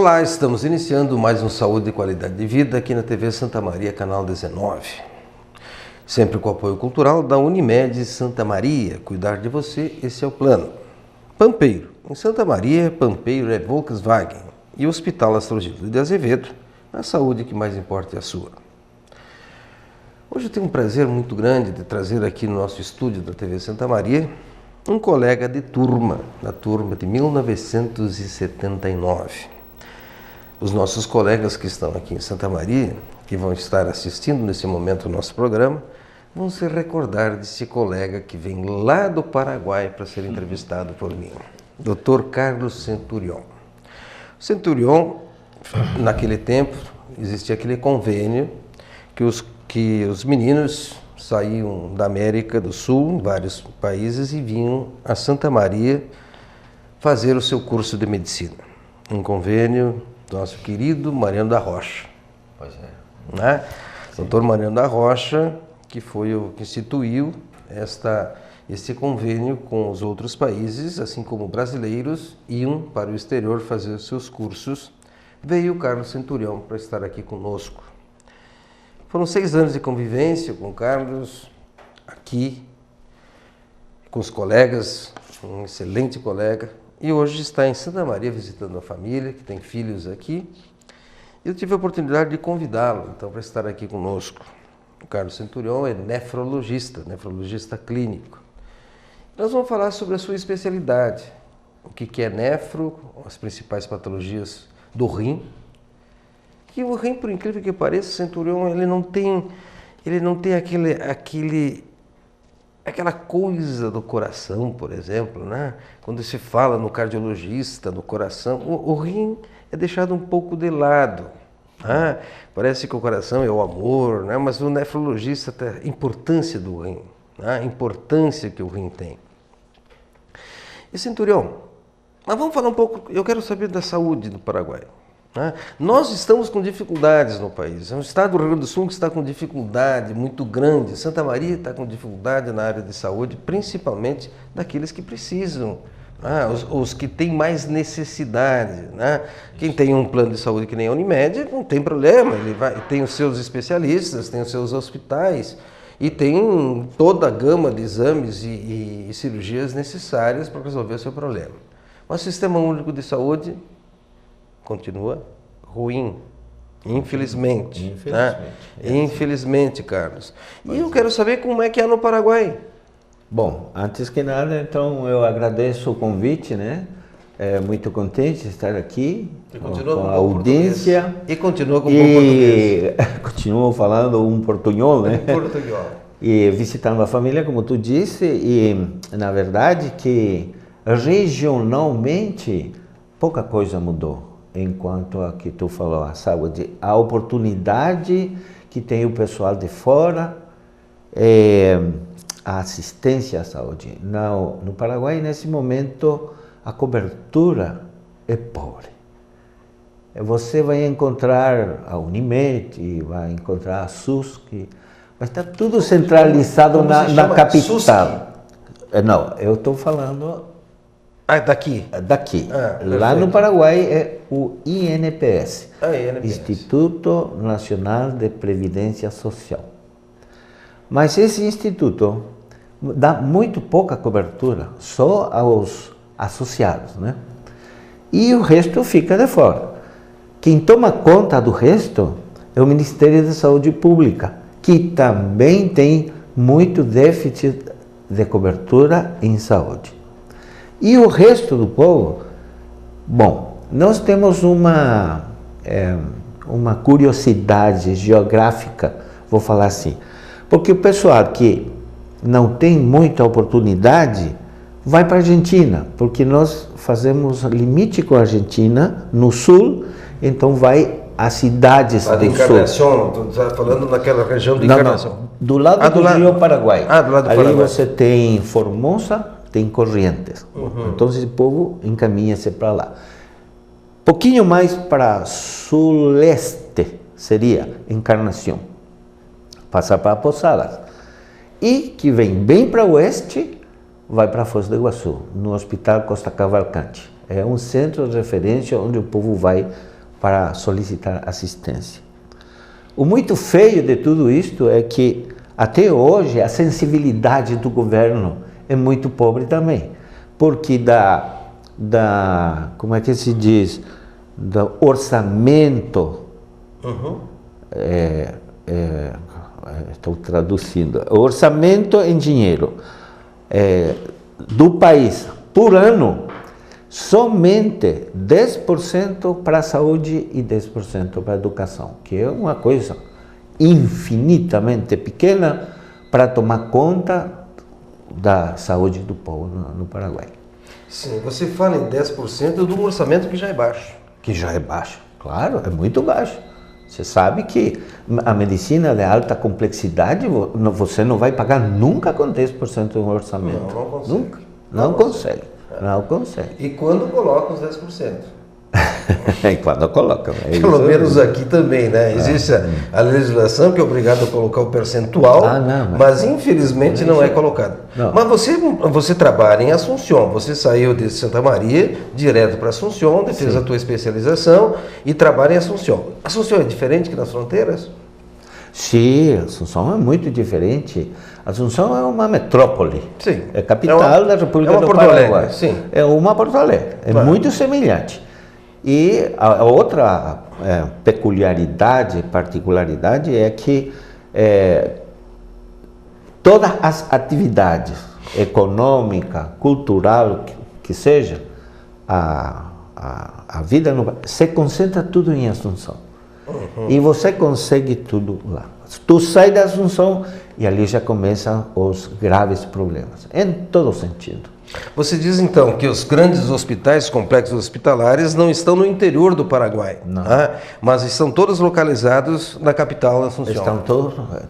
Olá, estamos iniciando mais um Saúde e Qualidade de Vida aqui na TV Santa Maria, canal 19. Sempre com o apoio cultural da Unimed Santa Maria. Cuidar de você, esse é o plano. Pampeiro. Em Santa Maria, Pampeiro é Volkswagen. E o Hospital Astrogildo de Azevedo, a saúde que mais importa é a sua. Hoje eu tenho um prazer muito grande de trazer aqui no nosso estúdio da TV Santa Maria um colega de turma, da turma de 1979. Os nossos colegas que estão aqui em Santa Maria, que vão estar assistindo nesse momento o nosso programa, vão se recordar desse colega que vem lá do Paraguai para ser entrevistado por mim, Dr. Carlos Centurion. Centurion, naquele tempo, existia aquele convênio que os meninos saíam da América do Sul, vários países, e vinham a Santa Maria fazer o seu curso de medicina. Um convênio do nosso querido Mariano da Rocha. Pois é. Né? Doutor Mariano da Rocha, que foi o que instituiu esse convênio com os outros países, assim como brasileiros iam para o exterior fazer os seus cursos. Veio o Carlos Centurion para estar aqui conosco. Foram 6 anos de convivência com o Carlos, aqui, com os colegas, um excelente colega, e hoje está em Santa Maria visitando a família, que tem filhos aqui. Eu tive a oportunidade de convidá-lo, então, para estar aqui conosco. O Carlos Centurion é nefrologista clínico. Nós vamos falar sobre a sua especialidade, o que é nefro, as principais patologias do rim. Que o rim, por incrível que pareça, Centurion, ele não tem aquela coisa do coração, por exemplo, né? Quando se fala no cardiologista, no coração, o rim é deixado um pouco de lado. Né? Parece que o coração é o amor, né? Mas o nefrologista tem a importância do rim, né? A importância que o rim tem. E Centurion, mas vamos falar um pouco, eu quero saber da saúde do Paraguai. Nós estamos com dificuldades no país. É um estado do Rio Grande do Sul que está com dificuldade muito grande. Santa Maria está com dificuldade na área de saúde, principalmente daqueles que precisam, os que têm mais necessidade. Quem tem um plano de saúde que nem a Unimed, não tem problema. Tem os seus especialistas, tem os seus hospitais e tem toda a gama de exames e cirurgias necessárias para resolver o seu problema. Mas o Sistema Único de Saúde continua ruim, infelizmente. Infelizmente, Carlos. E eu quero saber como é que é no Paraguai. Bom, antes que nada, então, eu agradeço o convite, né? Muito contente de estar aqui com a audiência. E continua com o bom português. Continuo falando um portunhol, né? Portunhol. E visitando a família, como tu disse, e na verdade que regionalmente pouca coisa mudou. Enquanto a que tu falou, a saúde, a oportunidade que tem o pessoal de fora, a assistência à saúde. No Paraguai, nesse momento, a cobertura é pobre. Você vai encontrar a Unimed, vai encontrar a SUS, vai estar tudo centralizado na capital. SUSC? Não, eu estou falando... daqui? Daqui. Lá no Paraguai é o INPS, Instituto Nacional de Previdência Social. Mas esse instituto dá muito pouca cobertura, só aos associados, né? E o resto fica de fora. Quem toma conta do resto é o Ministério da Saúde Pública, que também tem muito déficit de cobertura em saúde. E o resto do povo, bom, nós temos uma curiosidade geográfica, vou falar assim, porque o pessoal que não tem muita oportunidade vai para a Argentina, porque nós fazemos limite com a Argentina no sul, então vai às cidades do sul. Tu está falando naquela região de Encarnação? Não, do lado do Rio Paraguai. Do lado do Paraguai. Ali você tem Formosa, tem Corrientes. Então o povo encaminha-se para lá. Pouquinho mais para suleste seria Encarnação. Passar para Posadas. E que vem bem para oeste, vai para Foz do Iguaçu, no Hospital Costa Cavalcante. É um centro de referência onde o povo vai para solicitar assistência. O muito feio de tudo isto é que, até hoje, a sensibilidade do governo é muito pobre também, porque como é que se diz, do orçamento, estou traduzindo, o orçamento em dinheiro do país por ano, somente 10% para a saúde e 10% para a educação, que é uma coisa infinitamente pequena para tomar conta da saúde do povo no Paraguai. Sim, você fala em 10% de um orçamento que já é baixo. Que já é baixo, claro, é muito baixo. Você sabe que a medicina de alta complexidade, você não vai pagar nunca com 10% do orçamento. Não consegue. Nunca. Não consegue. Não consegue. E quando coloca os 10%? E quando colocam. Pelo menos aqui também, né? Existe a legislação que é obrigada a colocar o percentual, mas infelizmente não é colocado. Não. Mas você trabalha em Assunção, você saiu de Santa Maria direto para Assunção, fez a tua especialização e trabalha em Assunção. Assunção é diferente que nas fronteiras? Sim, Assunção é muito diferente. Assunção é uma metrópole. Sim. É capital da República do Paraguai. Sim. É uma Porto Alegre. É muito semelhante. E a outra particularidade é que todas as atividades econômica, cultural, que seja, a vida se concentra tudo em Assunção. E você consegue tudo lá. Tu sai da Assunção e ali já começam os graves problemas, em todo sentido. Você diz então que os grandes hospitais, complexos hospitalares, não estão no interior do Paraguai, mas estão todos localizados na capital, Assunção. Estão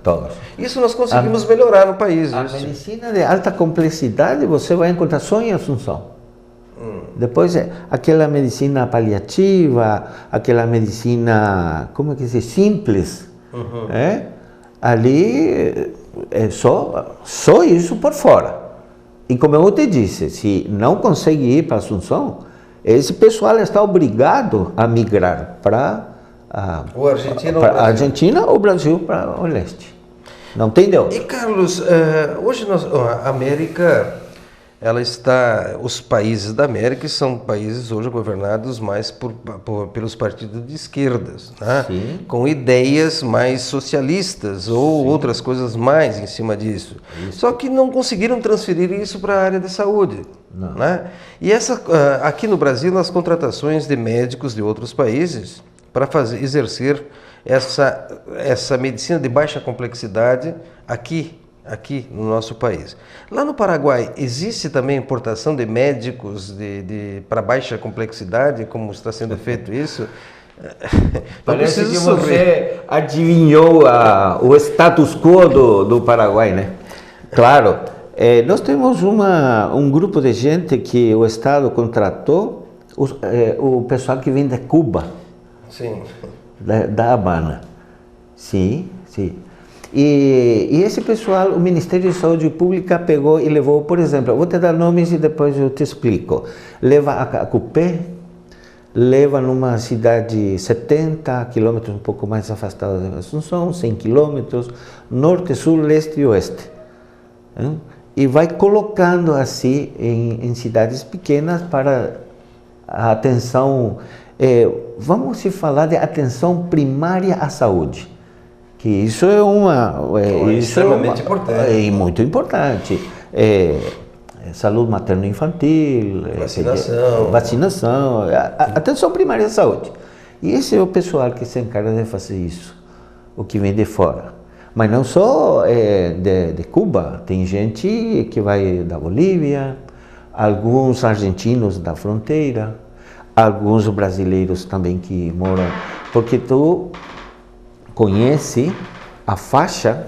todos. Isso nós conseguimos melhorar no país. A medicina de alta complexidade você vai encontrar só em Assunção. Depois, aquela medicina paliativa, aquela medicina, como é que se diz, simples, ali é só isso por fora. E como eu te disse, se não consegue ir para Assunção, esse pessoal está obrigado a migrar para a Argentina ou Brasil para o leste. Não tem Deus. E Carlos, hoje a América, os países da América são países hoje governados mais pelos partidos de esquerdas, né? Com ideias mais socialistas ou outras coisas mais em cima disso. Só que não conseguiram transferir isso para a área de saúde. Né? E aqui no Brasil, as contratações de médicos de outros países para exercer essa medicina de baixa complexidade aqui no nosso país. Lá no Paraguai, existe também importação de médicos para baixa complexidade, como está sendo feito isso? Parece que você adivinhou o status quo do Paraguai, né? Claro, nós temos um grupo de gente que o Estado contratou, o pessoal que vem de Cuba, da Habana. Sim. E esse pessoal, o Ministério de Saúde Pública pegou e levou, por exemplo, eu vou te dar nomes e depois eu te explico. Leva a Cupé, leva numa cidade 70 quilômetros, um pouco mais afastada de Assunção, 100 quilômetros, norte, sul, leste e oeste. E vai colocando assim em cidades pequenas para a atenção, vamos se falar de atenção primária à saúde. Que isso é extremamente importante. É muito importante. Saúde materno-infantil, vacinação, atenção primária à saúde. E esse é o pessoal que se encarga de fazer isso, o que vem de fora. Mas não só de Cuba, tem gente que vai da Bolívia, alguns argentinos da fronteira, alguns brasileiros também que moram, porque tu conhece a faixa,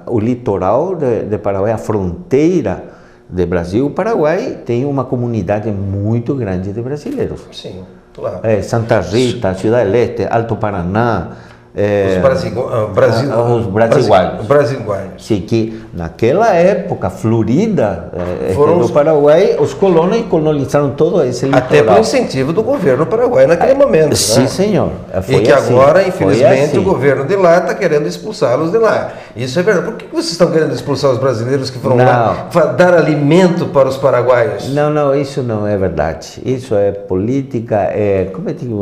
o litoral de Paraguai, a fronteira de Brasil. O Paraguai tem uma comunidade muito grande de brasileiros. Sim, claro. Santa Rita, Cidade Leste, Alto Paraná, os brasiguaios. Sim, que naquela época florida do Paraguai, os colonos colonizaram todo esse litoral. Até por incentivo do governo paraguaio naquele momento. Sim, né? Senhor. Foi e que assim, agora, infelizmente, o governo de lá está querendo expulsá-los de lá. Isso é verdade. Por que vocês estão querendo expulsar os brasileiros que foram lá dar alimento para os paraguaios? Não, isso não é verdade. Isso é política, como eu digo,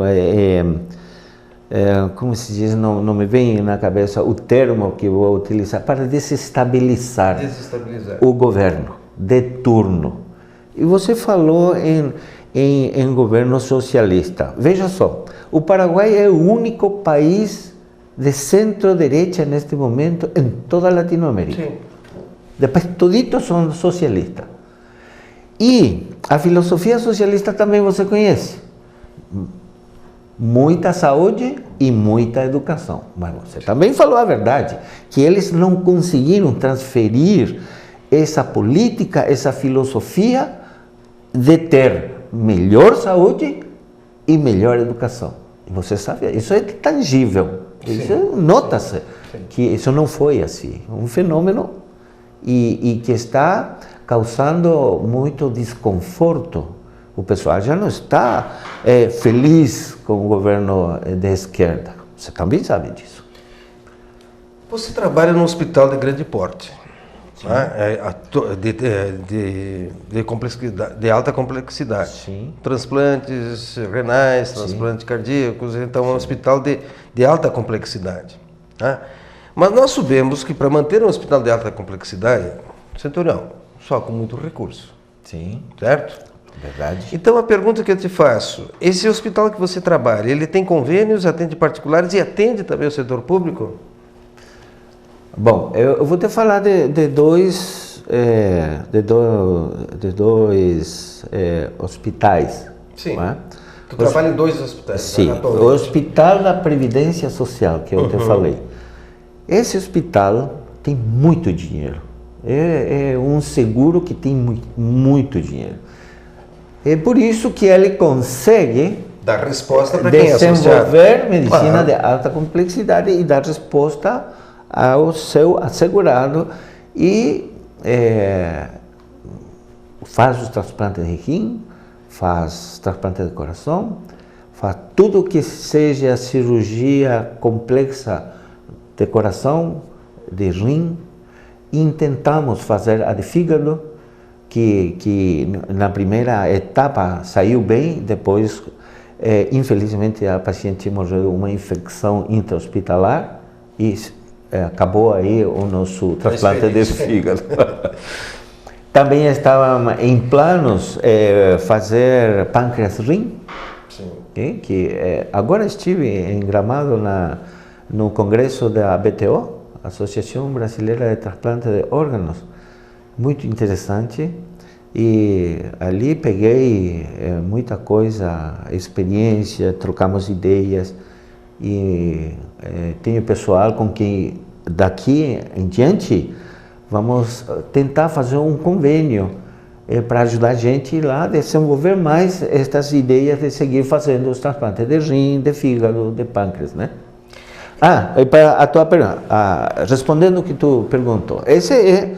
como se diz, não me vem na cabeça o termo que eu vou utilizar, para desestabilizar o governo de turno. E você falou em governo socialista. Veja só, o Paraguai é o único país de centro-direita neste momento em toda a Latinoamérica. Sim. Depois, toditos são socialistas. E a filosofia socialista também você conhece. Muita saúde e muita educação. Mas você também falou a verdade, que eles não conseguiram transferir essa política, essa filosofia de ter melhor saúde e melhor educação. E você sabe, isso é tangível, isso nota-se que isso não foi assim, um fenômeno e que está causando muito desconforto. O pessoal já não está feliz com o governo de esquerda. Você também sabe disso. Você trabalha num hospital de grande porte, né? de alta complexidade. Sim. Transplantes renais, transplantes cardíacos, então é um hospital de alta complexidade. Né? Mas nós sabemos que para manter um hospital de alta complexidade, Centurião, só com muito recurso. Sim. Certo? Verdade. Então a pergunta que eu te faço, esse hospital que você trabalha, ele tem convênios, atende particulares e atende também o setor público? Bom, eu vou te falar de dois hospitais. Sim, tu trabalha em dois hospitais. Sim, o Hospital da Previdência Social, que eu te falei. Esse hospital tem muito dinheiro, é um seguro que tem muito dinheiro. É por isso que ele consegue dar resposta para quem é desenvolver medicina de alta complexidade e dar resposta ao seu assegurado e faz os transplantes de rim, faz transplante de coração, faz tudo que seja cirurgia complexa de coração, de rim, e intentamos fazer a de fígado, que na primeira etapa saiu bem, depois, infelizmente, a paciente morreu de uma infecção intra-hospitalar e acabou aí o nosso transplante de fígado. Também estava em planos fazer pâncreas-rim, que agora estive em Gramado no congresso da ABTO, Associação Brasileira de Transplante de Órgãos, muito interessante, e ali peguei muita coisa, experiência, trocamos ideias, e tenho pessoal com quem daqui em diante vamos tentar fazer um convênio para ajudar a gente lá a desenvolver mais estas ideias de seguir fazendo os transplantes de rim, de fígado, de pâncreas, né? E para a tua pergunta, respondendo o que tu perguntou, esse é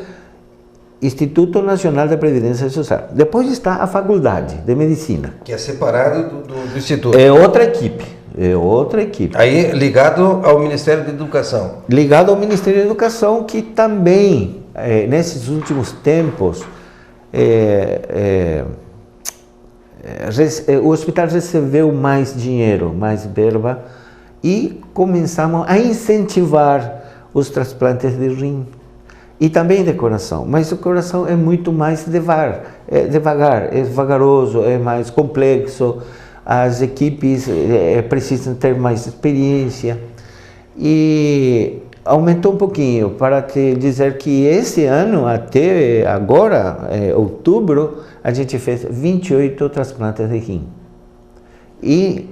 Instituto Nacional de Previdência Social. Depois está a Faculdade de Medicina, que é separado do Instituto. É outra equipe. Aí ligado ao Ministério da Educação. Ligado ao Ministério da Educação, que também, nesses últimos tempos, o hospital recebeu mais dinheiro, mais verba, e começamos a incentivar os transplantes de rim e também de coração, mas o coração é muito mais devagar, é vagaroso, é mais complexo, as equipes precisam ter mais experiência, e aumentou um pouquinho, para te dizer que esse ano, até agora, outubro, a gente fez 28 transplantes de rim. E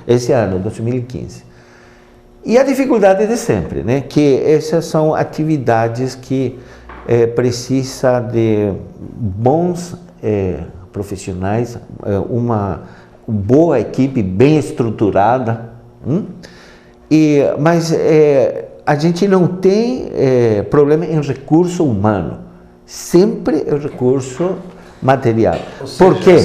esse ano, 2015. E a dificuldade de sempre, né? Que essas são atividades que precisa de bons profissionais, uma boa equipe bem estruturada, Mas a gente não tem problema em recurso humano, sempre é recurso material. Por quê?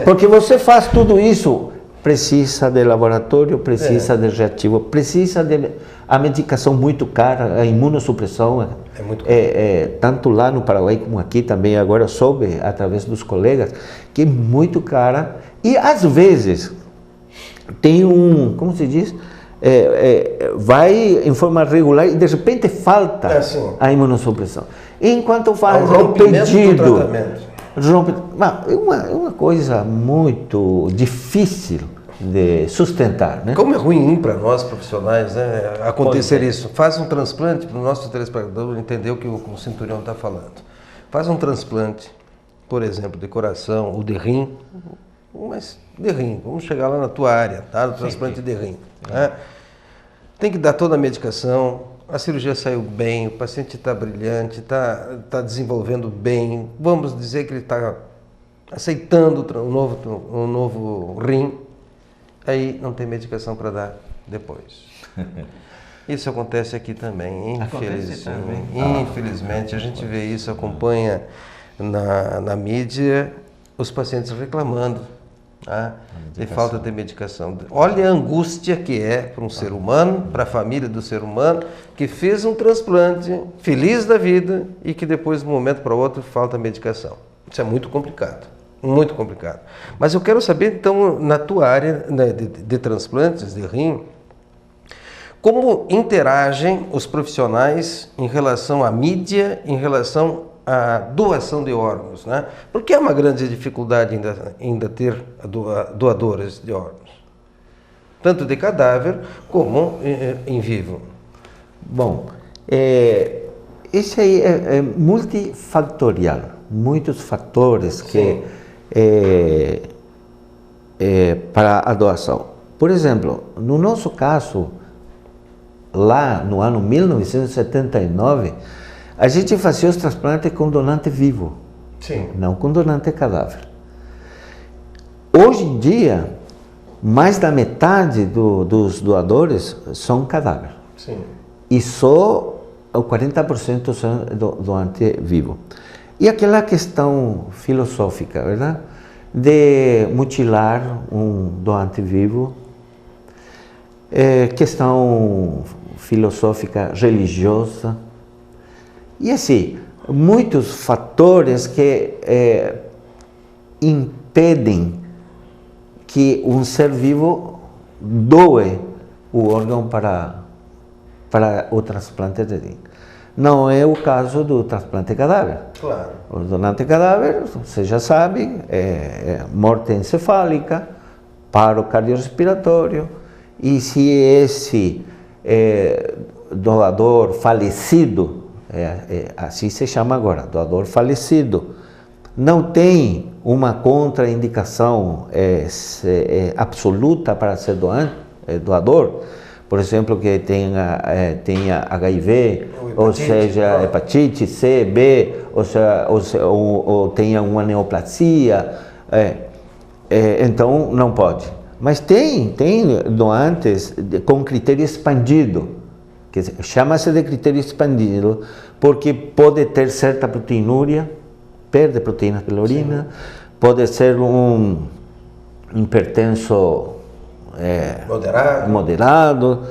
Porque você faz tudo isso, precisa de laboratório, precisa de reativo, precisa de a medicação muito cara, a imunossupressão é muito cara. Tanto lá no Paraguai como aqui também, agora soube através dos colegas, que é muito cara e às vezes tem como se diz, vai em forma regular e de repente falta a imunossupressão. Enquanto faz o pedido, é uma coisa muito difícil de sustentar, né? Como é ruim para nós profissionais, né, acontecer isso. Faz um transplante, para o nosso telespectador entender o que o Centurião está falando. Faz um transplante, por exemplo, de coração ou de rim, mas de rim, vamos chegar lá na tua área, tá? Do transplante de rim. Né? Tem que dar toda a medicação, a cirurgia saiu bem, o paciente está brilhante, está desenvolvendo bem, vamos dizer que ele está aceitando um novo rim, aí não tem medicação para dar depois. Isso acontece aqui também, infelizmente. A gente vê isso, acompanha na mídia, os pacientes reclamando de falta de medicação. Olha a angústia que é para um ser humano, para a família do ser humano, que fez um transplante, feliz da vida, e que depois, de um momento para o outro, falta medicação. Isso é muito complicado. Muito complicado. Mas eu quero saber, então, na tua área, né, de transplantes de rim, como interagem os profissionais em relação à mídia, em relação à doação de órgãos, né? Porque é uma grande dificuldade ainda ter doadores de órgãos, tanto de cadáver como em vivo. Bom, isso aí é multifatorial, muitos fatores que para a doação. Por exemplo, no nosso caso, lá no ano 1979, a gente fazia os transplantes com donante vivo, não com donante cadáver. Hoje em dia, mais da metade dos doadores são cadáver. E só o 40% são doante vivo. E aquela questão filosófica, verdade? De mutilar um doante vivo, questão filosófica religiosa, e assim, muitos fatores que impedem que um ser vivo doe o órgão para o transplante de rim. Não é o caso do transplante cadáver. Claro. O donante cadáver, você já sabe, é morte encefálica, paro cardiorrespiratório, e se esse doador falecido, assim se chama agora, doador falecido, não tem uma contraindicação absoluta para ser doador, por exemplo, que tenha HIV, ou seja, hepatite C, B, ou tenha uma neoplasia, então não pode. Mas tem doantes com critério expandido, que chama-se de critério expandido, porque pode ter certa proteinúria, perde proteína pela urina, pode ser um hipertenso moderado.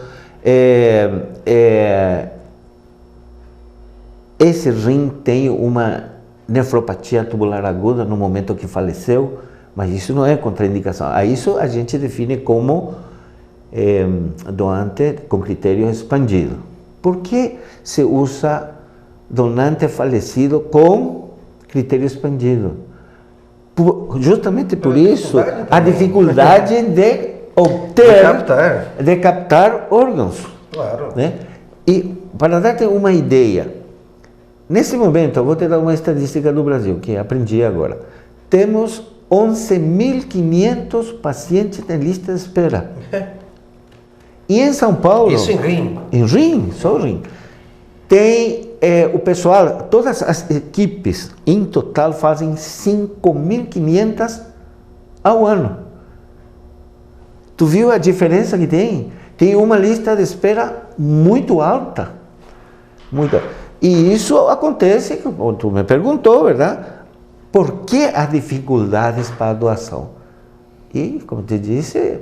Esse rim tem uma nefropatia tubular aguda no momento que faleceu, mas isso não é contraindicação. A isso a gente define como doante com critério expandido. Por que se usa donante falecido com critério expandido? Justamente por isso, a dificuldade de de captar órgãos. Claro. Né? E para dar-te uma ideia, nesse momento, eu vou te dar uma estatística do Brasil, que aprendi agora. Temos 11.500 pacientes em lista de espera. E em São Paulo... Isso em rim? Em rim, só rim. Tem o pessoal, todas as equipes, em total, fazem 5.500 ao ano. Tu viu a diferença que tem? tem uma lista de espera muito alta. Muito. E isso acontece, como tu me perguntou, verdade? Por que as dificuldades para a doação? E, como te disse,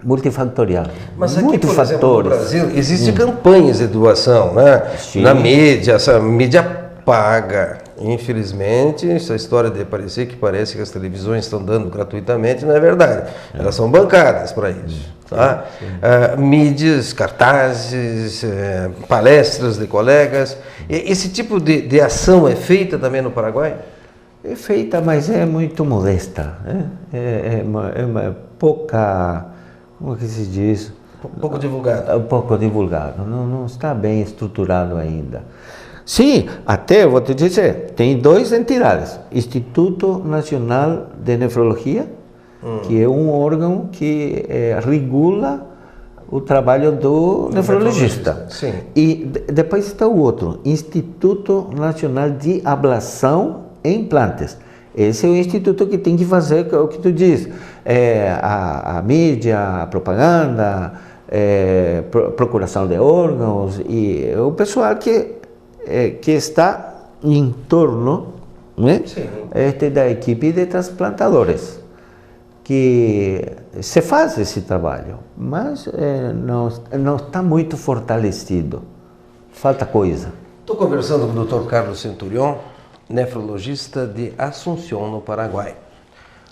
multifatorial. Mas aqui, por exemplo, no Brasil, existem campanhas de doação, né? Sim. Na mídia, essa mídia paga. Infelizmente, essa história de parecer que parece que as televisões estão dando gratuitamente, não é verdade. Elas são bancadas para isso. Tá? Mídias, cartazes, palestras de colegas. Esse tipo de ação é feita também no Paraguai? É feita, mas é muito modesta. É pouca, como que se diz? Pouco divulgado. Pouco divulgado, não está bem estruturado ainda. Sim, até vou te dizer, tem duas entidades. Instituto Nacional de Nefrologia, que é um órgão que regula o trabalho do nefrologista. Sim. E depois está o outro, Instituto Nacional de Ablação e Implantes. Esse é o instituto que tem que fazer o que tu diz, a mídia, a propaganda, procuração de órgãos, e o pessoal que está em torno, né, da equipe de transplantadores, que se faz esse trabalho, mas não está muito fortalecido, falta coisa. Estou conversando com o Dr. Carlos Centurion, nefrologista de Assunção, no Paraguai.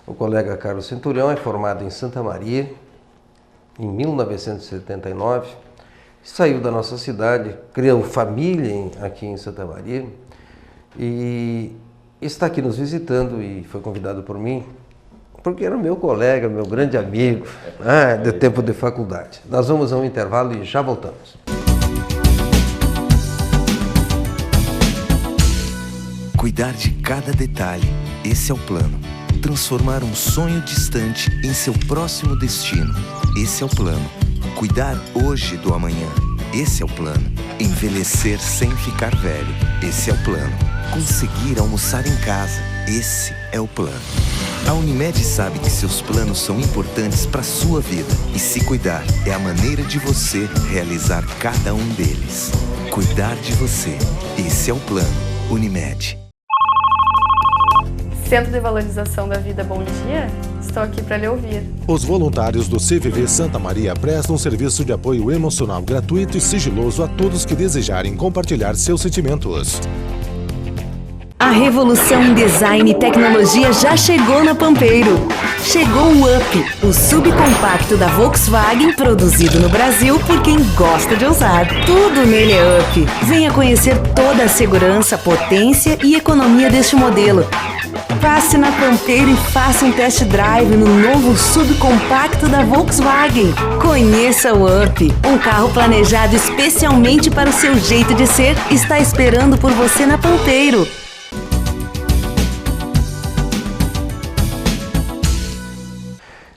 O colega Carlos Centurion é formado em Santa Maria em 1979, saiu da nossa cidade, criou família aqui em Santa Maria e está aqui nos visitando e foi convidado por mim, porque era meu colega, meu grande amigo, de tempo de faculdade. Nós vamos a um intervalo e já voltamos. Cuidar de cada detalhe, esse é o plano. Transformar um sonho distante em seu próximo destino, esse é o plano. Cuidar hoje do amanhã, esse é o plano. Envelhecer sem ficar velho, esse é o plano. Conseguir almoçar em casa, esse é o plano. A Unimed sabe que seus planos são importantes para a sua vida e se cuidar é a maneira de você realizar cada um deles. Cuidar de você, esse é o plano. Unimed. Centro de Valorização da Vida, bom dia. Estou aqui para lhe ouvir. Os voluntários do CVV Santa Maria prestam um serviço de apoio emocional gratuito e sigiloso a todos que desejarem compartilhar seus sentimentos. A revolução em design e tecnologia já chegou na Pampeiro. Chegou o Up, o subcompacto da Volkswagen, produzido no Brasil por quem gosta de ousar. Tudo nele é Up. Venha conhecer toda a segurança, potência e economia deste modelo. Passe na Pampeiro e faça um test drive no novo subcompacto da Volkswagen. Conheça o Up, um carro planejado especialmente para o seu jeito de ser, está esperando por você na Pampeiro.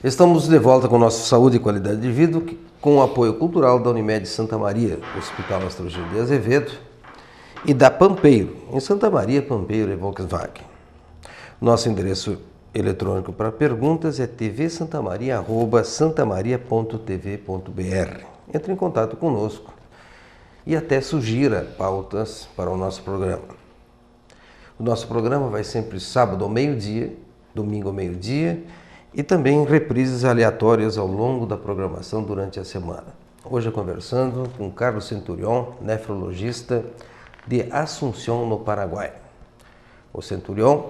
Estamos de volta com o nosso Saúde e Qualidade de Vida, com o apoio cultural da Unimed Santa Maria, Hospital Astrogil de Azevedo, e da Pampeiro, em Santa Maria, Pampeiro e Volkswagen. Nosso endereço eletrônico para perguntas é tvsantamaria@santamaria.tv.br. Entre em contato conosco e até sugira pautas para o nosso programa. O nosso programa vai sempre sábado ao meio-dia, domingo ao meio-dia, e também reprises aleatórias ao longo da programação durante a semana. Hoje conversando com Carlos Centurion, nefrologista de Assunção, no Paraguai. O Centurion,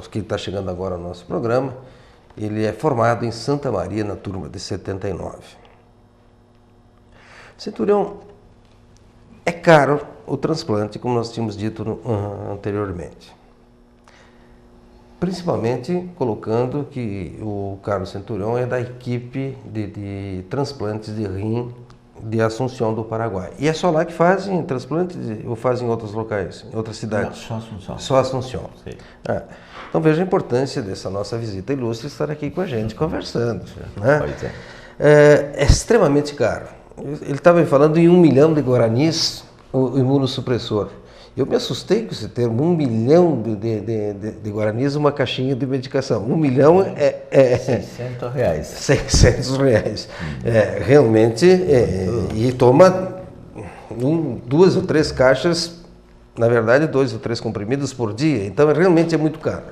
que está chegando agora ao nosso programa, ele é formado em Santa Maria na turma de 79. Centurion, é caro o transplante, como nós tínhamos dito anteriormente. Principalmente colocando que o Carlos Centurion é da equipe de transplantes de rim de Assunção, do Paraguai. E é só lá que fazem transplantes ou fazem em outros locais, em outras cidades? Não, só Assunção. Só Assunção. Então veja a importância dessa nossa visita ilustre estar aqui com a gente conversando. Né? Pois é. É extremamente caro. Ele estava me falando em 1 milhão de guaranis o imunossupressor. Eu me assustei com esse termo, 1 milhão de guaranis, uma caixinha de medicação. 1 milhão é 600 reais. 600 reais. Realmente, e toma 2 ou 3 caixas, na verdade 2 ou 3 comprimidos por dia, então realmente é muito caro.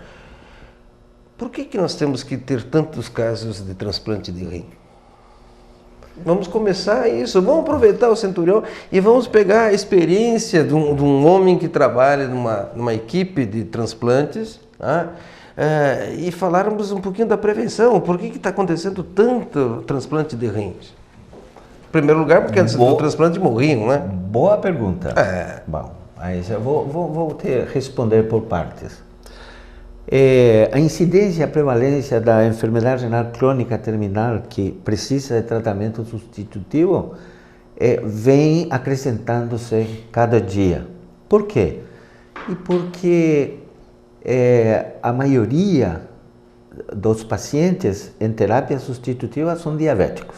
Por que nós temos que ter tantos casos de transplante de rim? Vamos começar isso, vamos aproveitar o Centurião e vamos pegar a experiência de um homem que trabalha numa equipe de transplantes, tá? E falarmos um pouquinho da prevenção. Por que está acontecendo tanto transplante de rins? Em primeiro lugar, porque antes do transplante morriam, né? Boa pergunta. Bom, aí eu vou responder por partes. A incidência e a prevalência da enfermidade renal crônica terminal que precisa de tratamento substitutivo vem acrescentando-se cada dia. Por quê? Porque a maioria dos pacientes em terapia substitutiva são diabéticos.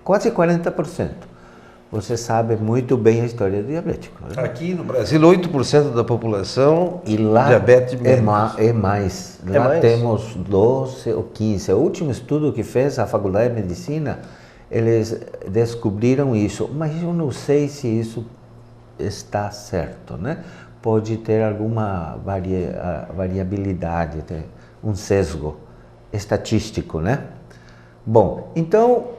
Quase 40%. Você sabe muito bem a história do diabético. Né? Aqui no Brasil, 8% da população e lá diabetes é mais. Lá temos 12 ou 15. O último estudo que fez a Faculdade de Medicina, eles descobriram isso, mas eu não sei se isso está certo, né? Pode ter alguma variabilidade, um sesgo estatístico, né? Bom, então,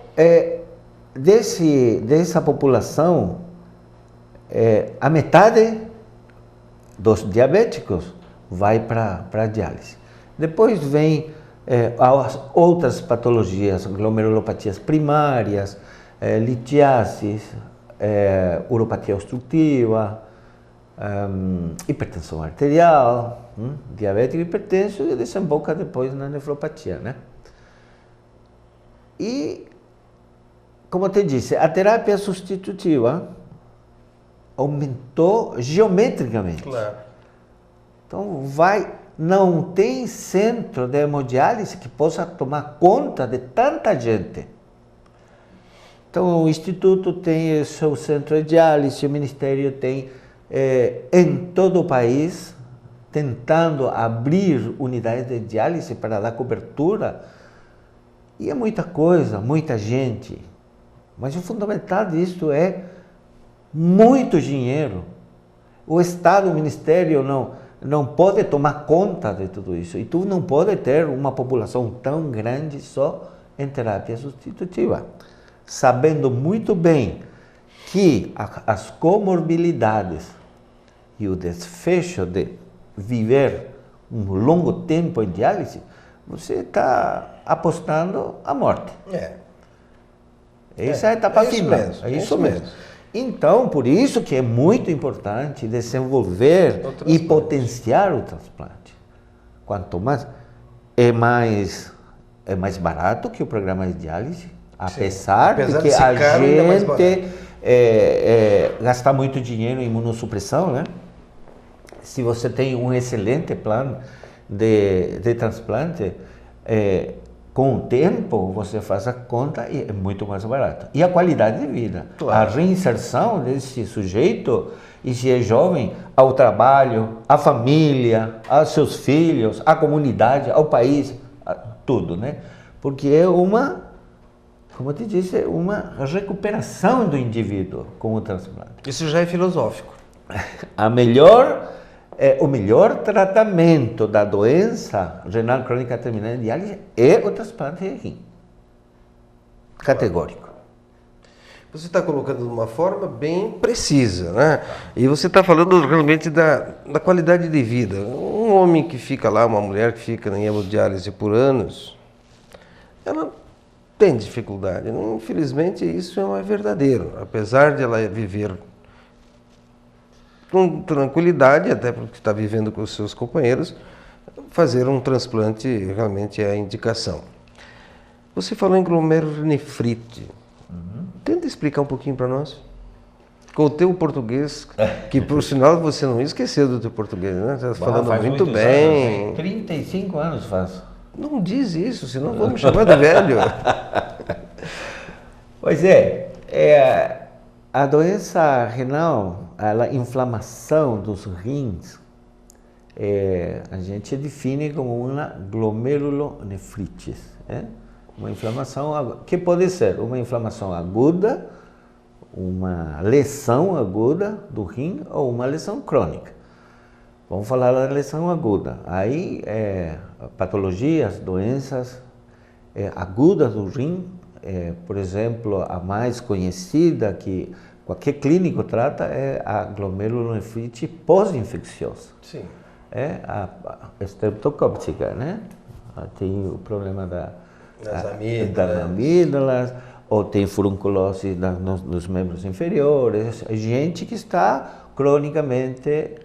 dessa população, a metade dos diabéticos vai para a diálise. Depois vem as outras patologias, glomerulopatias primárias, litiases, uropatia obstrutiva, hipertensão arterial, diabético hipertenso e desemboca depois na nefropatia, né? E como eu te disse, a terapia substitutiva aumentou geometricamente. Claro. Então, não tem centro de hemodiálise que possa tomar conta de tanta gente. Então, o Instituto tem o seu centro de diálise, o Ministério tem em todo o país, tentando abrir unidades de diálise para dar cobertura. E é muita coisa, muita gente. Mas o fundamental disso é muito dinheiro. O Estado, o Ministério não pode tomar conta de tudo isso. E tu não pode ter uma população tão grande só em terapia substitutiva. Sabendo muito bem que as comorbilidades e o desfecho de viver um longo tempo em diálise, você está apostando a morte. Essa é a etapa final. É isso mesmo. Então, por isso que é muito importante desenvolver e potenciar o transplante. Quanto mais é mais barato que o programa de diálise, apesar de que a gente gasta muito dinheiro em imunossupressão, né? Se você tem um excelente plano de transplante, com o tempo, você faz a conta e é muito mais barato. E a qualidade de vida. Claro. A reinserção desse sujeito, e se é jovem, ao trabalho, à família, aos seus filhos, à comunidade, ao país, tudo, né? Porque é como eu te disse, uma recuperação do indivíduo com o transplante. Isso já é filosófico. O melhor tratamento da doença renal crônica terminal de diálise é o transplante de rim. Categórico. Você está colocando de uma forma bem precisa, né? E você está falando realmente da qualidade de vida. Um homem que fica lá, uma mulher que fica em hemodiálise por anos, ela tem dificuldade. Infelizmente, isso não é verdadeiro. Apesar de ela viver com tranquilidade, até porque está vivendo com os seus companheiros, fazer um transplante realmente é a indicação. Você falou em glomerulonefrite. Tenta explicar um pouquinho para nós. Com o teu português, que por sinal você não esqueceu do teu português, né? Você está falando muito bem. Anos, 35 anos faz. Não diz isso, senão vamos chamar de velho. Pois é, A doença renal, a inflamação dos rins, a gente define como uma glomerulonefrite. Uma inflamação que pode ser uma inflamação aguda, uma lesão aguda do rim ou uma lesão crônica. Vamos falar da lesão aguda. Aí, patologias, doenças agudas do rim, por exemplo, a mais conhecida que qualquer clínico trata é a glomerulonefrite pós-infecciosa. Sim. É a estreptocócica, né? Tem o problema das amígdalas, ou tem furunculose nos membros inferiores, gente que está cronicamente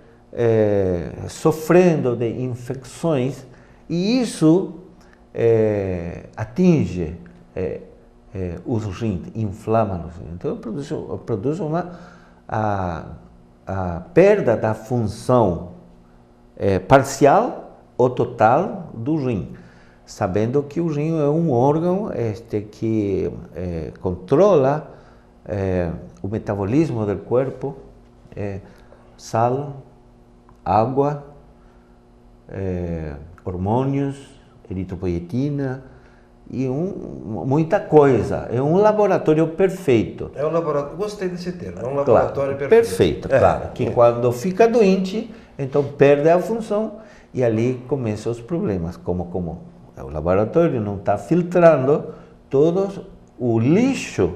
sofrendo de infecções, e isso atinge os rins, inflama os rins. Então produz a perda da função parcial ou total do rim, sabendo que o rim é um órgão que controla o metabolismo do corpo, sal, água, hormônios, eritropoietina e muita coisa. É um laboratório perfeito. É um laboratório, gostei desse termo, é um laboratório perfeito. Perfeito, claro. Que quando fica doente, então perde a função e ali começam os problemas, como o laboratório não está filtrando todo o lixo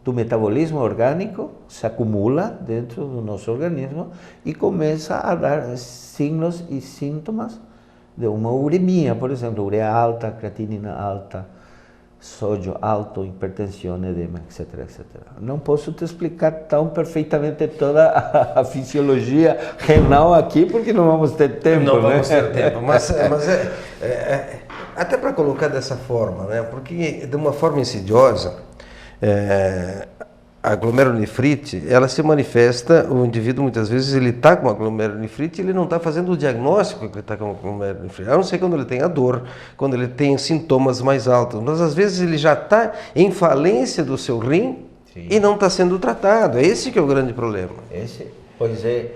do metabolismo orgânico, se acumula dentro do nosso organismo e começa a dar signos e sintomas de uma uremia, por exemplo, ureia alta, creatinina alta, sódio alto, hipertensão, edema, etc, etc. Não posso te explicar tão perfeitamente toda a fisiologia renal aqui, porque não vamos ter tempo. Não vamos ter tempo, mas até para colocar dessa forma, né? Porque de uma forma insidiosa, a glomerulonefrite, ela se manifesta, o indivíduo muitas vezes ele está com a glomerulonefrite, ele não está fazendo o diagnóstico que ele está com a glomerulonefrite, a não ser quando ele tem a dor, quando ele tem sintomas mais altos, mas às vezes ele já está em falência do seu rim. Sim. E não está sendo tratado, esse que é o grande problema. Pois é,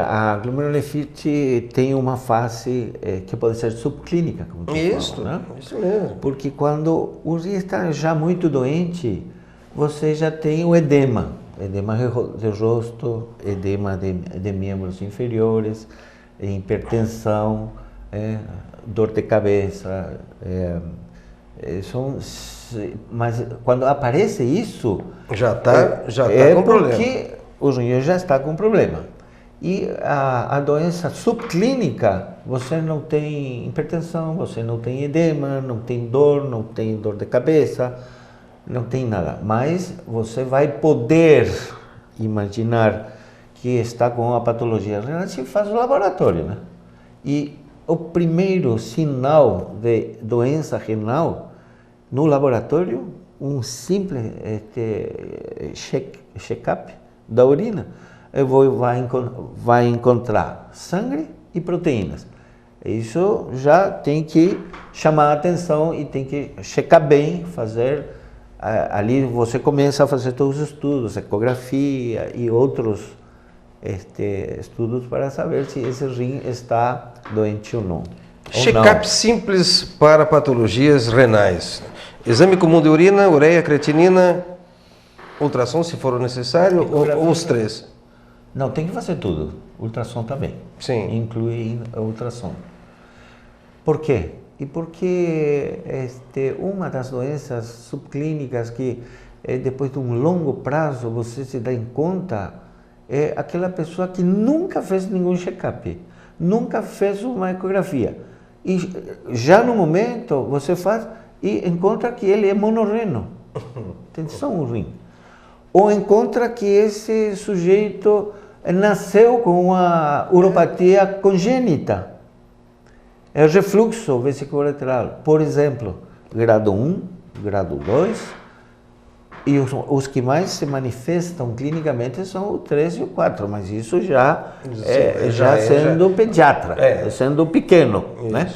a glomerulonefrite tem uma fase que pode ser subclínica, como tu fala, né? Isso mesmo. Porque quando o rim está já muito doente, você já tem o edema de rosto, edema de membros inferiores, hipertensão, dor de cabeça. Mas quando aparece isso, já está com problema. Porque o rim já está com problema. E a doença subclínica, você não tem hipertensão, você não tem edema, não tem dor de cabeça, não tem nada, mas você vai poder imaginar que está com uma patologia renal se faz o laboratório, né? E o primeiro sinal de doença renal no laboratório, um simples check-up da urina, vai encontrar sangue e proteínas. Isso já tem que chamar a atenção e tem que checar bem, fazer. Ali você começa a fazer todos os estudos, ecografia e outros estudos para saber se esse rim está doente ou não. Check-up simples para patologias renais. Exame comum de urina, ureia, creatinina, ultrassom se for necessário, ou os três? Não, tem que fazer tudo. Ultrassom também. Sim. Inclui ultrassom. Por quê? E porque uma das doenças subclínicas que depois de um longo prazo você se dá em conta é aquela pessoa que nunca fez nenhum check-up, nunca fez uma ecografia. E já no momento você faz e encontra que ele é monorreno, tem só um rim. Ou encontra que esse sujeito nasceu com uma uropatia congênita. É refluxo vesicolateral, por exemplo, grado 1, grado 2, e os que mais se manifestam clinicamente são o 3 e o 4, mas isso já sendo pediatra, sendo pequeno, né?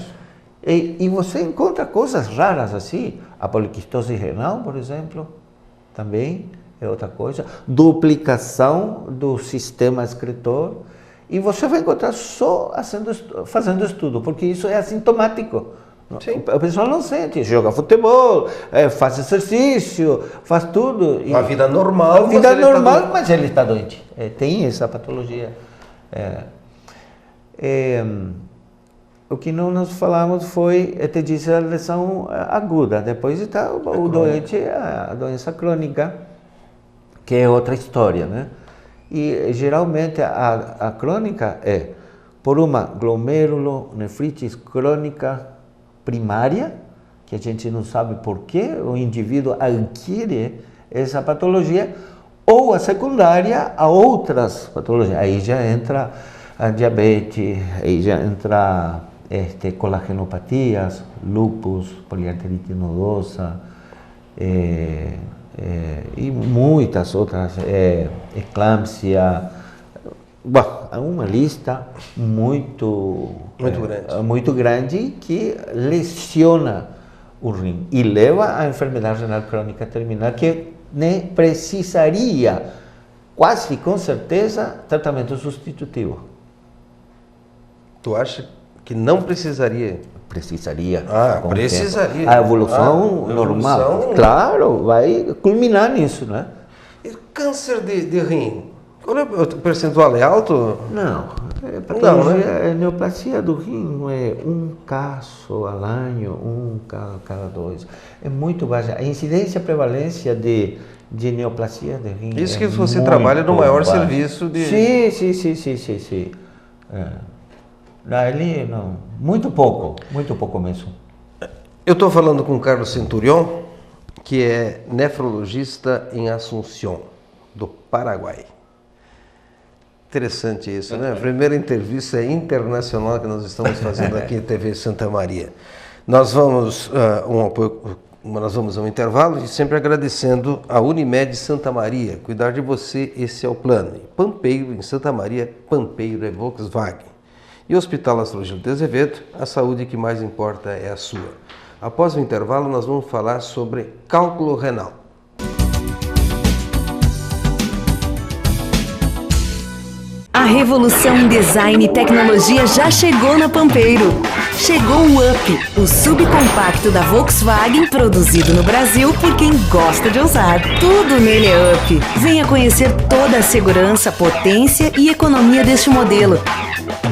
E você encontra coisas raras assim, a poliquistose renal, por exemplo, também é outra coisa, duplicação do sistema escritor, e você vai encontrar só fazendo estudo, porque isso é assintomático. Sim. O pessoal não sente, joga futebol, faz exercício, faz tudo. Uma vida normal. Mas ele está doente. Tem essa patologia. O que não nós falamos foi, eu te disse, a lesão aguda. Depois está o doente, a doença crônica, que é outra história, né? E geralmente a crônica é por uma glomerulonefrite crônica primária, que a gente não sabe por que o indivíduo adquire essa patologia, ou a secundária a outras patologias. Aí já entra a diabetes, aí já entra colagenopatias, lúpus, poliarterite nodosa, e muitas outras, eclâmpsia. Bom, é uma lista muito grande que lesiona o rim e leva à enfermidade renal crônica terminal, que precisaria, quase com certeza, tratamento substitutivo. Tu acha que não precisaria? Precisaria. Precisaria. A evolução normal, claro, vai culminar nisso, né? E câncer de rim? Qual é o percentual? É alto? Não. Patologia, neoplasia do rim é um caso ao ano, cada 2. É muito baixa. A incidência e prevalência de neoplasia de rim. Isso que você trabalha no maior serviço de. Sim. Ali não. Muito pouco mesmo. Eu estou falando com o Carlos Centurion, que é nefrologista em Assunção, do Paraguai. Interessante isso, né? A primeira entrevista internacional que nós estamos fazendo aqui na TV Santa Maria. Nós vamos a um intervalo e sempre agradecendo a Unimed Santa Maria. Cuidar de você, esse é o plano. Pampeiro, em Santa Maria, Pampeiro é Volkswagen. E o Hospital Astrogil de Azevedo, a saúde que mais importa é a sua. Após o intervalo, nós vamos falar sobre cálculo renal. A revolução em design e tecnologia já chegou na Pampeiro. Chegou o Up, o subcompacto da Volkswagen, produzido no Brasil por quem gosta de ousar. Tudo nele é Up. Venha conhecer toda a segurança, potência e economia deste modelo.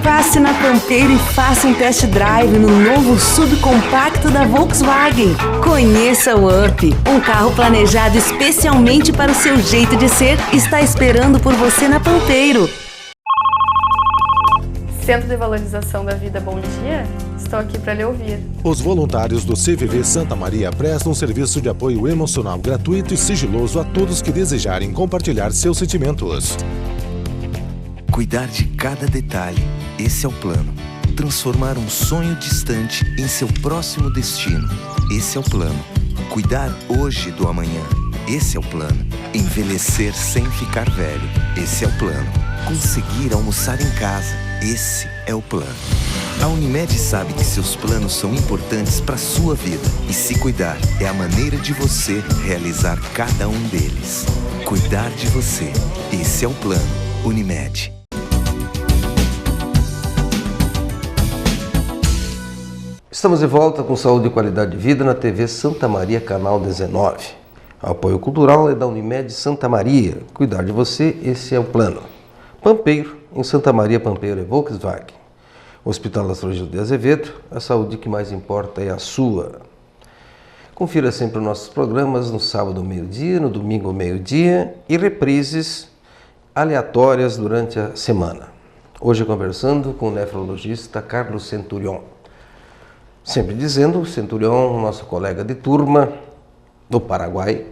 Passe na Pampeiro e faça um test drive no novo subcompacto da Volkswagen. Conheça o Up, um carro planejado especialmente para o seu jeito de ser, está esperando por você na Pampeiro. Centro de Valorização da Vida Bom Dia, estou aqui para lhe ouvir. Os voluntários do CVV Santa Maria prestam um serviço de apoio emocional gratuito e sigiloso a todos que desejarem compartilhar seus sentimentos. Cuidar de cada detalhe, esse é o plano. Transformar um sonho distante em seu próximo destino, esse é o plano. Cuidar hoje do amanhã, esse é o plano. Envelhecer sem ficar velho, esse é o plano. Conseguir almoçar em casa, esse é o plano. A Unimed sabe que seus planos são importantes para a sua vida e se cuidar é a maneira de você realizar cada um deles. Cuidar de você, esse é o plano. Unimed. Estamos de volta com Saúde e Qualidade de Vida na TV Santa Maria, canal 19. O apoio cultural é da Unimed Santa Maria. Cuidar de você, esse é o plano. Pampeiro, em Santa Maria, Pampeiro é Volkswagen. Hospital Astrogil de Azevedo, a saúde que mais importa é a sua. Confira sempre os nossos programas no sábado ao meio-dia, no domingo ao meio-dia e reprises aleatórias durante a semana. Hoje conversando com o nefrologista Carlos Centurion. Sempre dizendo, Centurion, nosso colega de turma do Paraguai,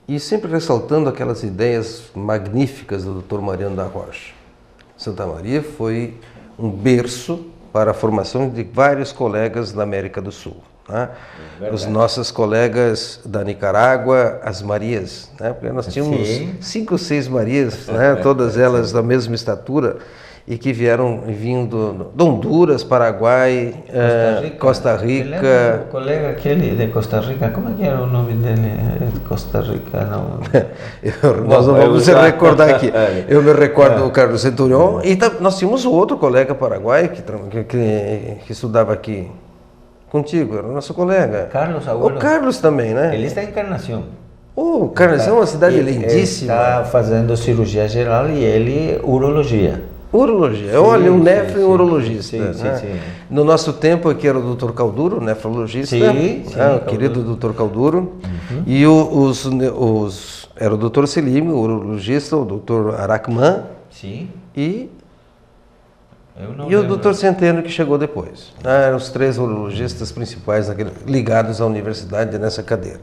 e sempre ressaltando aquelas ideias magníficas do Dr. Mariano da Rocha. Santa Maria foi um berço para a formação de vários colegas da América do Sul. Né? Os nossos colegas da Nicarágua, as Marias, né? Porque nós tínhamos 5 ou 6 Marias, né? Todas elas da mesma estatura, e que vinham de Honduras, Paraguai, Costa Rica. O colega aquele de Costa Rica, como é que era o nome dele? Costa Rica, não. Nós não vamos se recordar aqui. Eu me recordo do Carlos Centurion, e nós tínhamos outro colega paraguaio que estudava aqui contigo, era o nosso colega. Carlos Abuelo. O Carlos também, né? Ele está em Encarnação. Encarnação é uma cidade lindíssima. Está fazendo cirurgia geral e ele urologia. Urologia. Olha, um nefro e um urologista. Sim. No nosso tempo aqui era o Dr. Calduro, nefrologista. O querido Dr. Calduro. E era o Dr. Selim, o urologista, o Dr. Aracman. Sim. E o Dr. Centeno, que chegou depois. Eram os 3 urologistas principais ligados à universidade nessa cadeira.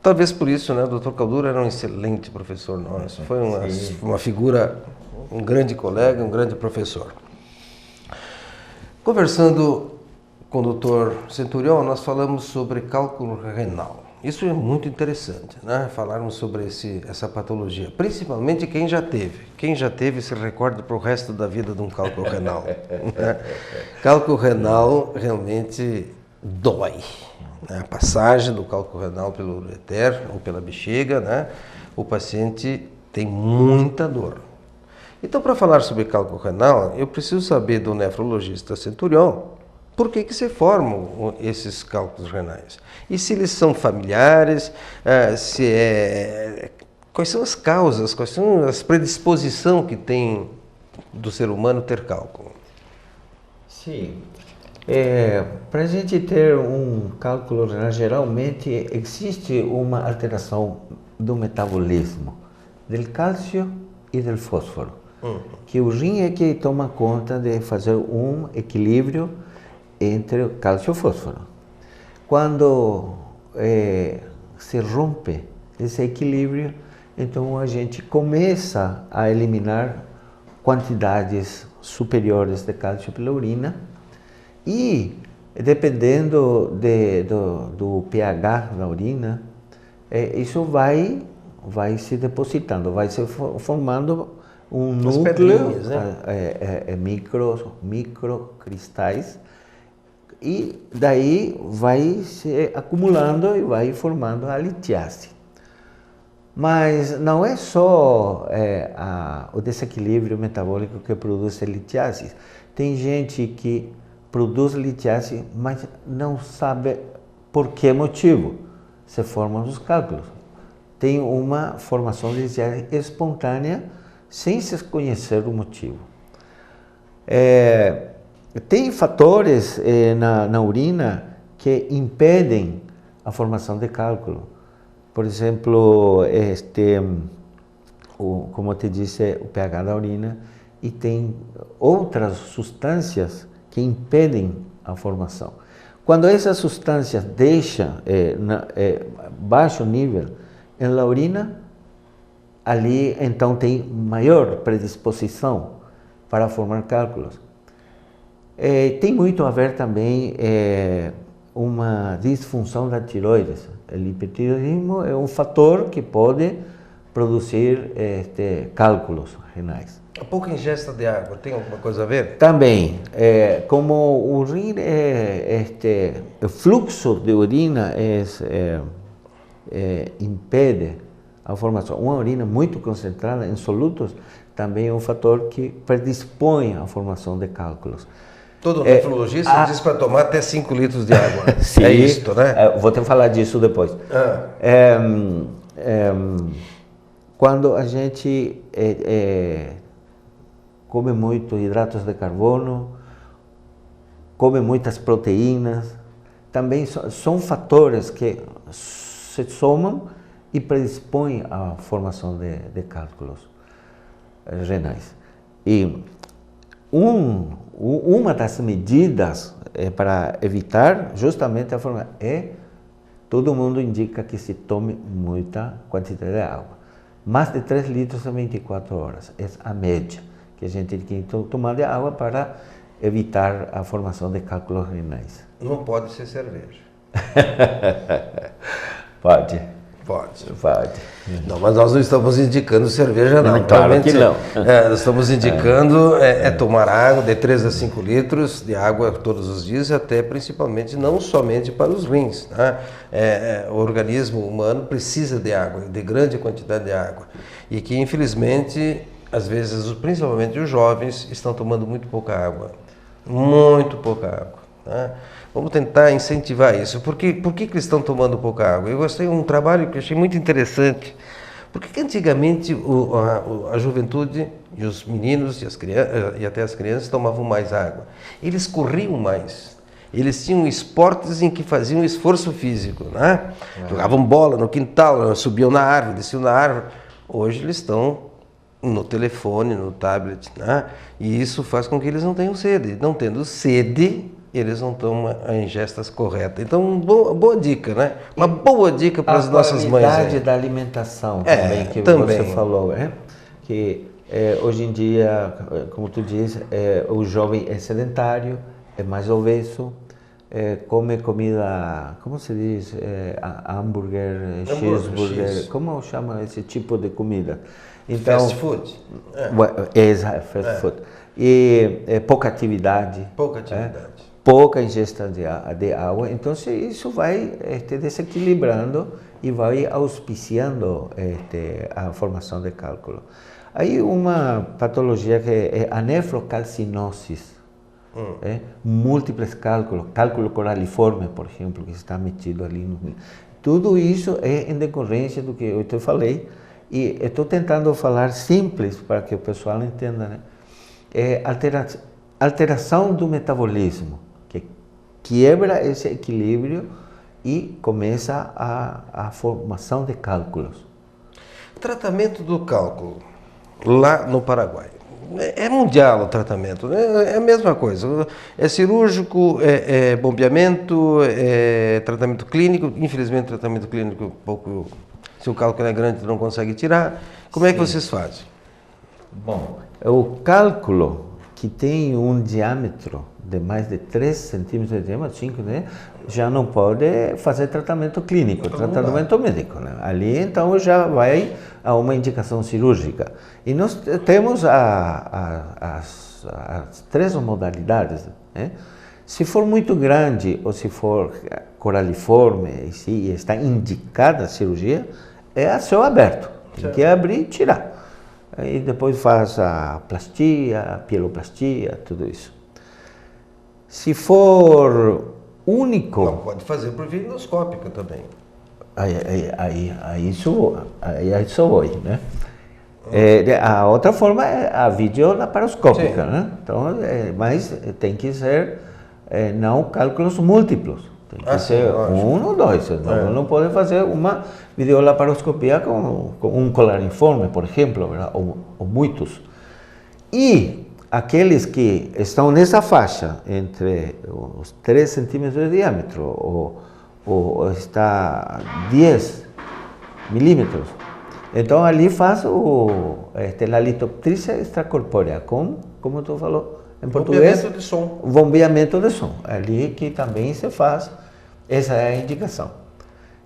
Talvez por isso, né, o Dr. Calduro era um excelente professor nosso. Foi uma figura, um grande colega, um grande professor. Conversando com o Dr. Centurion, nós falamos sobre cálculo renal. Isso é muito interessante, né? Falarmos sobre essa patologia, principalmente quem já teve. Quem já teve se recorda para o resto da vida de um cálculo renal. Né? Cálculo renal realmente dói. A passagem do cálculo renal pelo ureter ou pela bexiga, né? O paciente tem muita dor. Então, para falar sobre cálculo renal, eu preciso saber do nefrologista Centurion por que se formam esses cálculos renais. E se eles são familiares, quais são as causas, quais são as predisposições que tem do ser humano ter cálculo? Sim. Para a gente ter um cálculo renal, geralmente existe uma alteração do metabolismo do cálcio e do fósforo. Que o rim é que toma conta de fazer um equilíbrio entre o cálcio e o fósforo. Quando se rompe esse equilíbrio, então a gente começa a eliminar quantidades superiores de cálcio pela urina e, dependendo do pH da urina, isso vai se depositando, vai se formando um núcleo, né? Microcristais, e daí vai se acumulando e vai formando a litiase. Mas não é só o desequilíbrio metabólico que produz a litiase. Tem gente que produz litiase, mas não sabe por que motivo se formam os cálculos. Tem uma formação de litiase espontânea, sem se conhecer o motivo. Tem fatores na urina que impedem a formação de cálculo. Por exemplo, como te disse, o pH da urina, e tem outras substâncias que impedem a formação. Quando essas substâncias deixam baixo nível na urina, ali então tem maior predisposição para formar cálculos. Tem muito a ver também uma disfunção da tireoide. O hipertireoidismo é um fator que pode produzir cálculos renais. A pouca ingesta de água tem alguma coisa a ver? Também, como o rim, o fluxo de urina impede a formação. Uma urina muito concentrada em solutos também é um fator que predispõe à formação de cálculos. Todo nefrologista diz para tomar até 5 litros de água. Sim, é isto, né? Vou te falar disso depois. Quando a gente come muito hidratos de carbono, come muitas proteínas, também são fatores que se somam e predispõem à formação de cálculos renais. E uma das medidas para evitar justamente a formação todo mundo indica que se tome muita quantidade de água. Mais de 3 litros em 24 horas. É a média que a gente tem que tomar de água para evitar a formação de cálculos renais. Não pode ser cerveja. Pode. Pode. Pode. Não, mas nós não estamos indicando cerveja, não. Claro que não. Nós estamos indicando tomar água de 3 a 5 litros de água todos os dias, até principalmente, não somente para os rins. Né? O organismo humano precisa de água, de grande quantidade de água. E que, infelizmente, às vezes, principalmente os jovens, estão tomando muito pouca água. Muito pouca água. Né? Vamos tentar incentivar isso. Por que eles estão tomando pouca água? Eu gostei de um trabalho que eu achei muito interessante. Porque que antigamente a juventude e os meninos e até as crianças tomavam mais água. Eles corriam mais. Eles tinham esportes em que faziam esforço físico. Né? Jogavam bola no quintal, subiam na árvore, desciam na árvore. Hoje eles estão no telefone, no tablet. Né? E isso faz com que eles não tenham sede. Não tendo sede, eles não tomam a ingestas corretas. Então, boa dica, né? Uma boa dica para as nossas mães. A qualidade da alimentação também, que você falou, né? Que hoje em dia, como tu diz, o jovem é sedentário, é mais obeso, come comida, como se diz, hambúrguer, cheeseburger, como chama esse tipo de comida? Então, fast food. Fast food. E pouca atividade. Pouca ingesta de água, então isso vai desequilibrando e vai auspiciando a formação de cálculo. Aí uma patologia que é a nefrocalcinose, múltiplos cálculos, cálculo coraliforme, por exemplo, que está metido ali. Tudo isso é em decorrência do que eu te falei, e estou tentando falar simples para que o pessoal entenda, né? Alteração do metabolismo, que quebra esse equilíbrio e começa a formação de cálculos. Tratamento do cálculo lá no Paraguai. É mundial o tratamento, né? É a mesma coisa. É cirúrgico, é bombeamento, é tratamento clínico. Infelizmente, tratamento clínico um pouco. Se o cálculo é grande, não consegue tirar. Como é que vocês fazem? Bom, o cálculo que tem um diâmetro de mais de 3 centímetros de diâmetro, 5, né? Já não pode fazer tratamento clínico, tratamento médico. Né? Ali, então, já vai a uma indicação cirúrgica. E nós temos as 3 modalidades. Né? Se for muito grande ou se for coraliforme e se está indicada a cirurgia, é a céu aberto. Tem que abrir e tirar. Aí depois faz a plastia, a pieloplastia, tudo isso. Se for único... Não, pode fazer por via endoscópica também. Aí isso vou, né? A outra forma é a videolaparoscópica, né? Então, mas tem que ser não cálculos múltiplos. Tem que ser um ou 2. Não pode fazer uma videolaparoscopia com um colariforme, por exemplo, ou muitos. E aqueles que estão nessa faixa, entre os 3 centímetros de diâmetro ou está 10 milímetros, então ali faz a litoptrícia extracorpórea, como tu falou em português, bombeamento de som. Bombeamento de som, ali que também se faz, essa é a indicação.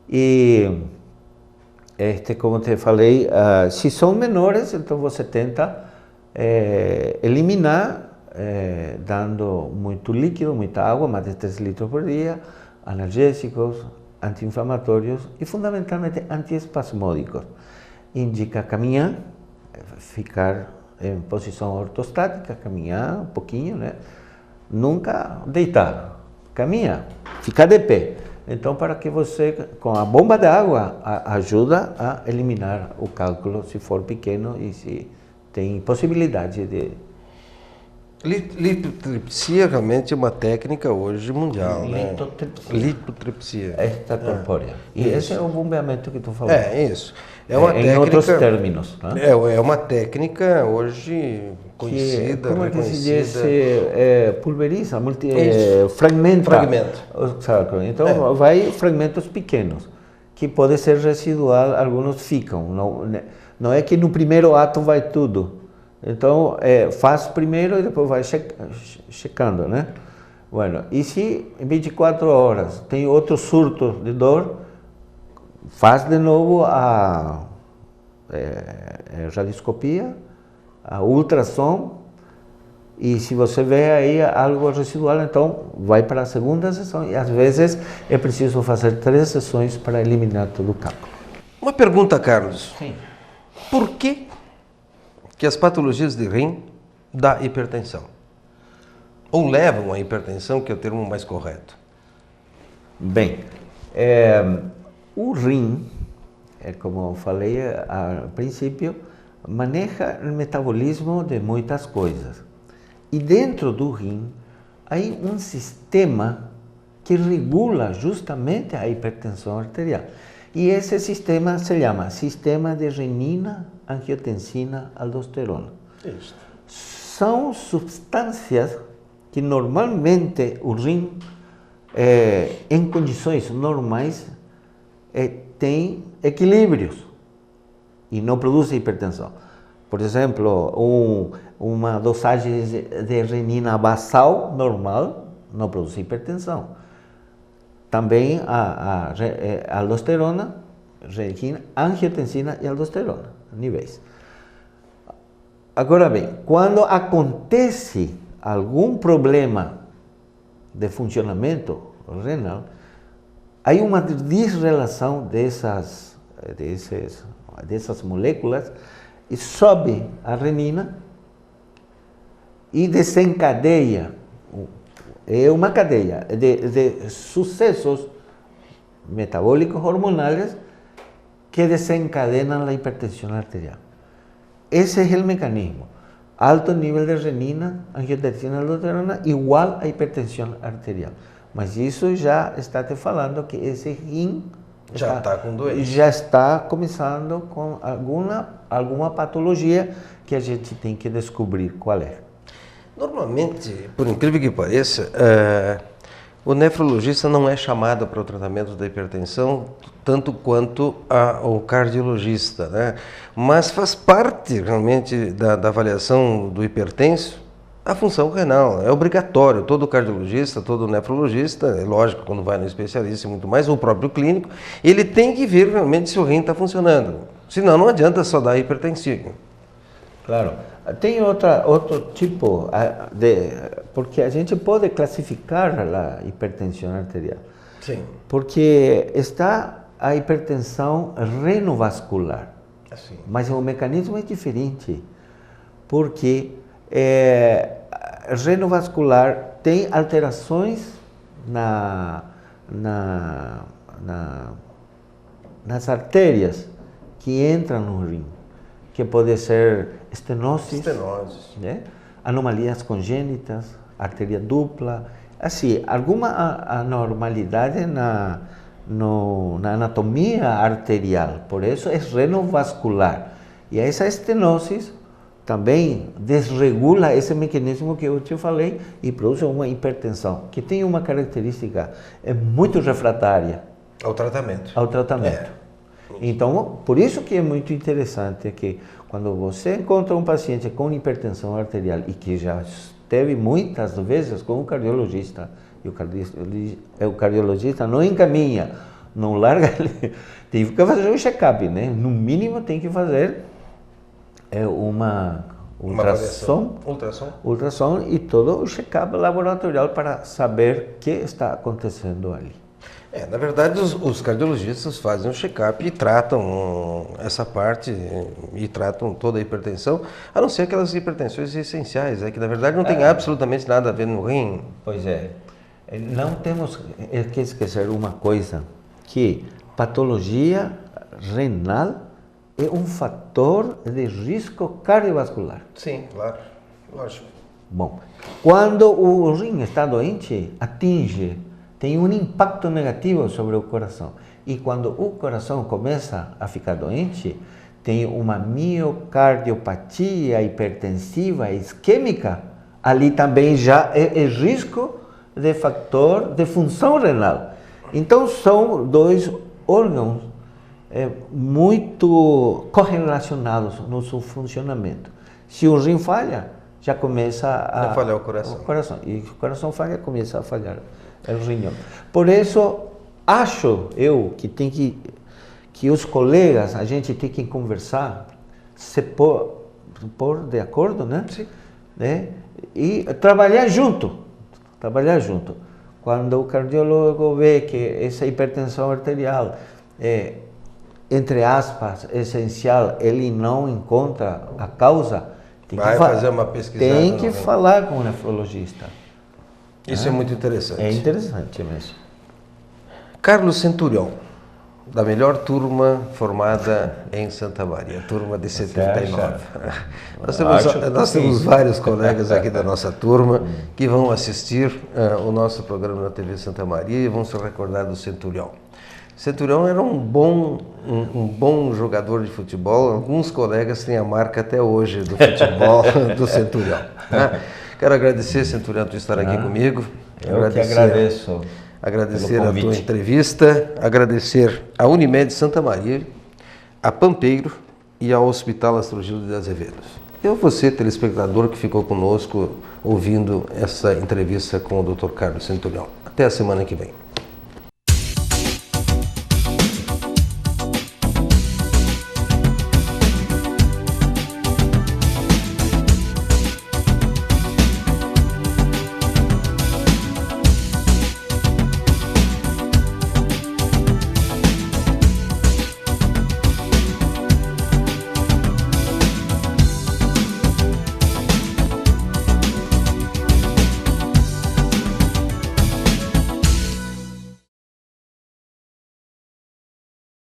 E, como te falei, se são menores, então você tenta eliminar, dando muito líquido, muita água, mais de 3 litros por dia, analgésicos, anti-inflamatórios e fundamentalmente antiespasmódicos. Indica caminhar, ficar em posição ortostática, caminhar um pouquinho, né? Nunca deitar, caminhar, ficar de pé. Então, para que você, com a bomba de água, ajuda a eliminar o cálculo, se for pequeno e se tem possibilidade de... Lipotripsia realmente é uma técnica hoje mundial, né? Lipotripsia. Extracorpórea. E esse é o bombeamento que tu falou. Isso. É uma técnica, em outros termos. Né? É uma técnica hoje conhecida, como reconhecida. É que se diz? Pulveriza, fragmenta. Então, vai fragmentos pequenos, que pode ser residual, alguns ficam. Não é que no primeiro ato vai tudo. Então, faz primeiro e depois vai checando, né? Bueno, e se em 24 horas tem outro surto de dor, faz de novo a radioscopia, a ultrassom, e se você vê aí algo residual, então vai para a segunda sessão, e às vezes é preciso fazer 3 sessões para eliminar todo o cálculo. Uma pergunta, Carlos. Sim. Por que as patologias de rim dão hipertensão? Ou levam à hipertensão, que é o termo mais correto? Bem, o rim, como eu falei a princípio, maneja o metabolismo de muitas coisas. E dentro do rim, há um sistema que regula justamente a hipertensão arterial. E esse sistema se chama sistema de renina, angiotensina, aldosterona. Isso. São substâncias que normalmente o rim, em condições normais, tem equilíbrios e não produz hipertensão. Por exemplo, uma dosagem de renina basal normal não produz hipertensão. Também a aldosterona, renina, angiotensina e aldosterona, níveis. Agora bem, quando acontece algum problema de funcionamento renal, há uma desrelação dessas moléculas e sobe a renina e desencadeia. É uma cadeia de sucessos metabólicos hormonais que desencadenam a hipertensão arterial. Esse é o mecanismo. Alto nível de renina, angiotensina, aldosterona igual a hipertensão arterial. Mas isso já está te falando que esse rim já está com doença. Já está começando com alguma patologia que a gente tem que descobrir qual é. Normalmente, por incrível que pareça, o nefrologista não é chamado para o tratamento da hipertensão tanto quanto o cardiologista, né? Mas faz parte realmente da avaliação do hipertenso a função renal. É obrigatório, todo cardiologista, todo nefrologista, é lógico, quando vai no especialista e muito mais, ou o próprio clínico, ele tem que ver realmente se o rim está funcionando. Senão não adianta só dar hipertensivo. Claro. Tem outro tipo, porque a gente pode classificar a hipertensão arterial. Sim. Porque está a hipertensão renovascular. Assim. Mas o mecanismo é diferente, porque renovascular tem alterações nas artérias que entram no rim, que pode ser estenoses, né? Anomalias congênitas, artéria dupla, assim, alguma anormalidade na anatomia arterial, por isso é renovascular. E essa estenose também desregula esse mecanismo que eu te falei e produz uma hipertensão, que tem uma característica muito refratária ao tratamento. Então, por isso que é muito interessante que quando você encontra um paciente com hipertensão arterial e que já esteve muitas vezes com um cardiologista, e o cardiologista não encaminha, não larga, tem que fazer um check-up, né? No mínimo tem que fazer uma ultrassom e todo o check-up laboratorial para saber o que está acontecendo ali. Na verdade, os cardiologistas fazem um check-up e tratam essa parte e tratam toda a hipertensão, a não ser aquelas hipertensões essenciais, que na verdade não tem absolutamente nada a ver no rim. Pois é. Não temos que esquecer uma coisa, que patologia renal é um fator de risco cardiovascular. Sim, claro, lógico. Bom, quando o rim está doente, tem um impacto negativo sobre o coração. E quando o coração começa a ficar doente, tem uma miocardiopatia hipertensiva isquêmica, ali também já é risco de fator de função renal. Então, são dois órgãos muito correlacionados no seu funcionamento. Se o rim falha, já começa a falhar o coração. E se o coração falha, começa a falhar o rim. Por isso, acho eu que tem que que os colegas, a gente tem que conversar, se pôr de acordo, né? Sim. Né? E trabalhar junto. Quando o cardiólogo vê que essa hipertensão arterial é, entre aspas, essencial, ele não encontra a causa, tem vai que fazer uma pesquisa. Tem que falar com o nefrologista. Isso é muito interessante. É interessante mesmo. Carlos Centurion, da melhor turma formada em Santa Maria, turma de 79. Nós temos vários colegas aqui da nossa turma que vão assistir o nosso programa na TV Santa Maria e vão se recordar do Centurion. Centurion era um bom jogador de futebol. Alguns colegas têm a marca até hoje do futebol do Centurion. Né? Quero agradecer, Centurion, por estar aqui comigo. Eu que agradeço. Agradecer a tua entrevista, agradecer a Unimed Santa Maria, a Pampeiro e ao Hospital Astrogildo de Azevedo. E a você, telespectador, que ficou conosco ouvindo essa entrevista com o Dr. Carlos Centurion. Até a semana que vem.